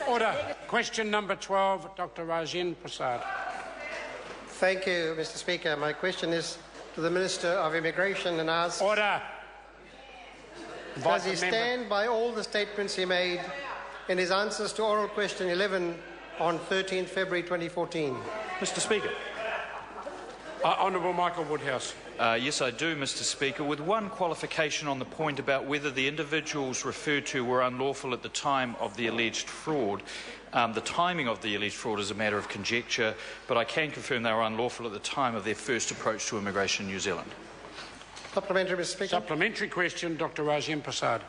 Order. Question number 12, Dr. Rajen Prasad. Thank you, Mr. Speaker. My question is to the Minister of Immigration and asks... Order. Does he stand by all the statements he made in his answers to oral question 11 on 13th February 2014? Mr. Speaker. Honourable Michael Woodhouse. Yes, I do, Mr. Speaker, with one qualification on the point about whether the individuals referred to were unlawful at the time of the alleged fraud. The timing of the alleged fraud is a matter of conjecture, but I can confirm they were unlawful at the time of their first approach to immigration in New Zealand. Supplementary, Mr. Speaker. Supplementary question, Dr. Rajen Prasad.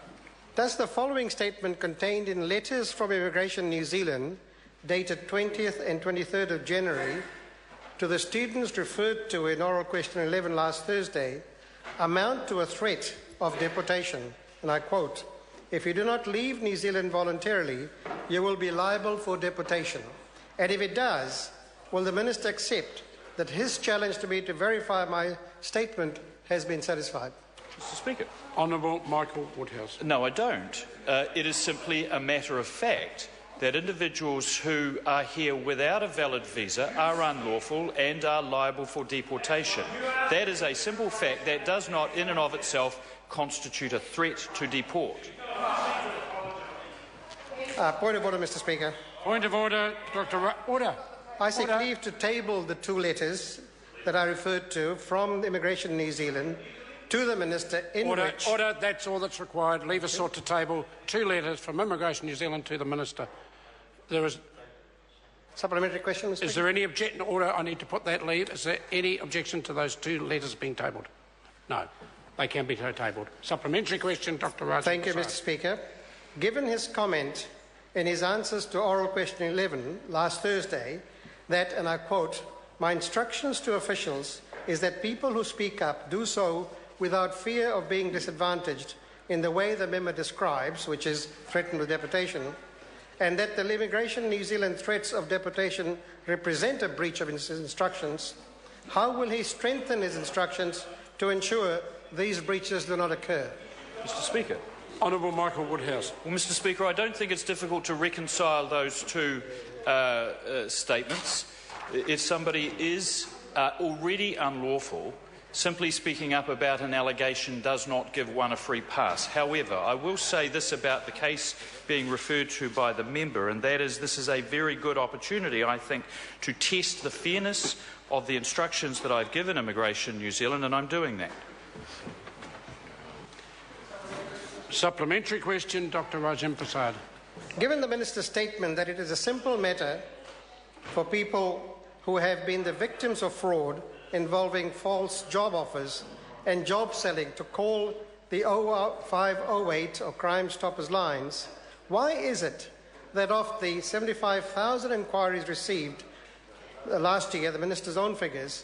Does the following statement contained in letters from Immigration New Zealand, dated 20th and 23rd of January, to the students referred to in oral question 11 last Thursday, amount to a threat of deportation? And I quote, "If you do not leave New Zealand voluntarily, you will be liable for deportation." And if it does, will the Minister accept that his challenge to me to verify my statement has been satisfied? Mr. Speaker. Honourable Michael Woodhouse. No, I don't. It is simply a matter of fact that individuals who are here without a valid visa are unlawful and are liable for deportation. That is a simple fact that does not, in and of itself, constitute a threat to deport. Point of order, Mr. Speaker. Point of order, Dr. Order. I seek leave to table the two letters that I referred to from Immigration New Zealand to the Minister in which... Order, that's all that's required. Leave us sought to table two letters from Immigration New Zealand to the Minister. There is... Supplementary question, Mr. Speaker. Is there any objection? Order, I need to put that leave. Is there any objection to those two letters being tabled? No, they can be tabled. Supplementary question, Dr. Rajen. Thank you, Mr. Speaker. Given his comment in his answers to oral question 11 last Thursday that, and I quote, "My instructions to officials is that people who speak up do so without fear of being disadvantaged in the way the member describes, which is threatened with deportation, and that the Immigration New Zealand threats of deportation represent a breach of his instructions, how will he strengthen his instructions to ensure these breaches do not occur?" Mr. Speaker. Honourable Michael Woodhouse. Well, Mr. Speaker, I don't think it's difficult to reconcile those two statements. If somebody is already unlawful, simply speaking up about an allegation does not give one a free pass. However, I will say this about the case being referred to by the member, and that is this is a very good opportunity, I think, to test the fairness of the instructions that I've given Immigration New Zealand, and I'm doing that. Supplementary question, Dr. Rajen Prasad. Given the Minister's statement that it is a simple matter for people who have been the victims of fraud involving false job offers and job selling to call the 0508 or Crime Stoppers lines, why is it that of the 75,000 inquiries received last year, the Minister's own figures,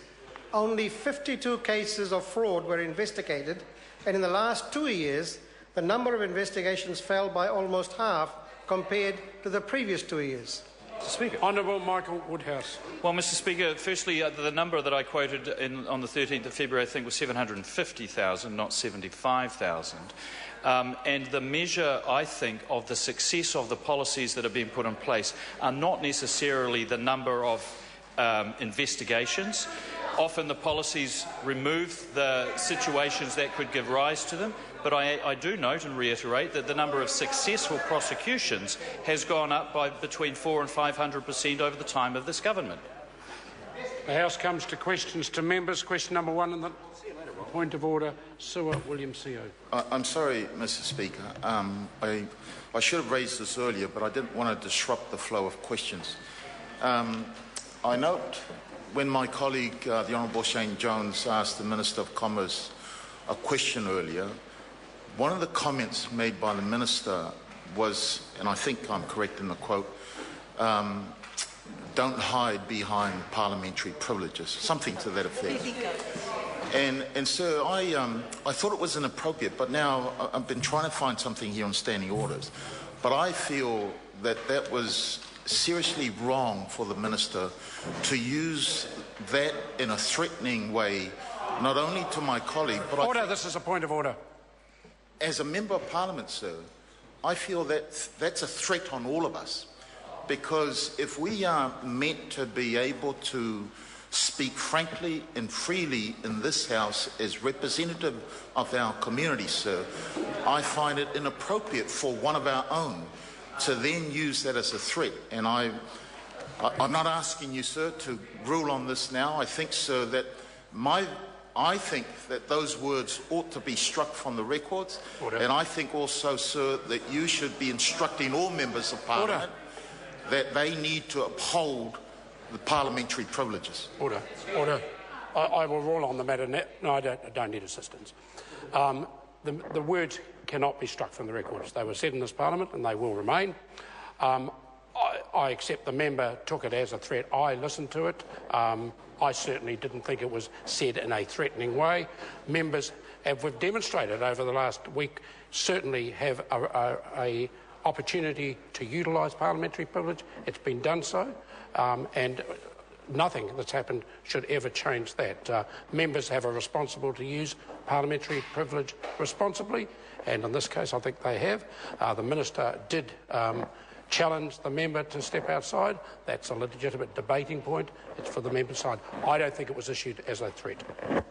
only 52 cases of fraud were investigated, and in the last 2 years, the number of investigations fell by almost half compared to the previous 2 years? Mr. Speaker. Honourable Michael Woodhouse. Well, Mr. Speaker, firstly, the number that I quoted on the 13th of February, I think, was 750,000, not 75,000. And the measure, I think, of the success of the policies that have been put in place are not necessarily the number of investigations. Often the policies remove the situations that could give rise to them, but I do note and reiterate that the number of successful prosecutions has gone up by between 400% and 500% over the time of this government. The House comes to questions to members. Question number one, and the point of order, Sewer William Seo. I'm sorry, Mr. Speaker. I should have raised this earlier, but I didn't want to disrupt the flow of questions. I note when my colleague, the Honourable Shane Jones, asked the Minister of Commerce a question earlier, one of the comments made by the Minister was, and I think I'm correct in the quote, don't hide behind parliamentary privileges, something to that effect. And sir, I thought it was inappropriate, but now I've been trying to find something here on standing orders. But I feel that that was seriously wrong for the Minister to use that in a threatening way, not only to my colleague, but order, this is a point of order. As a Member of Parliament, sir, I feel that that's a threat on all of us, because if we are meant to be able to speak frankly and freely in this House as representative of our community, sir, I find it inappropriate for one of our own to then use that as a threat. And I'm not asking you, sir, to rule on this now. I think, sir, that I think that those words ought to be struck from the records. Order. And I think also, sir, that you should be instructing all members of Parliament that they need to uphold the parliamentary privileges. Order. Order. I will rule on the matter. No, I don't need assistance. The words cannot be struck from the records. They were said in this Parliament and they will remain. I accept the member took it as a threat. I listened to it. I certainly didn't think it was said in a threatening way. Members, as we've demonstrated over the last week, certainly have a opportunity to utilise parliamentary privilege. It's been done so, and nothing that's happened should ever change that. Members have a responsibility to use parliamentary privilege responsibly, and in this case I think they have. The Minister did challenge the member to step outside. That's a legitimate debating point. It's for the member's side. I don't think it was issued as a threat.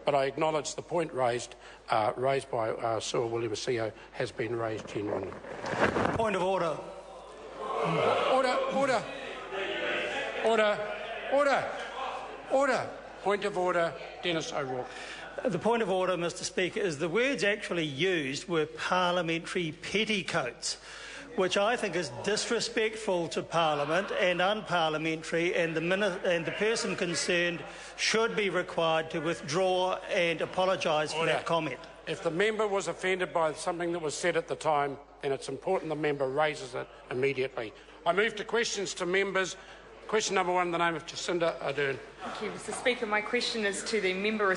But I acknowledge the point raised by Sir William Asio has been raised genuinely. Point of order. Order, order. Order, order, order. Point of order, Dennis O'Rourke. The point of order, Mr Speaker, is the words actually used were parliamentary petticoats, which I think is disrespectful to Parliament and unparliamentary, and the person concerned should be required to withdraw and apologise for that comment. If the member was offended by something that was said at the time, then it's important the member raises it immediately. I move to questions to members. Question number 1 in the name of Jacinda Ardern. Thank you, Mr Speaker. My question is to the member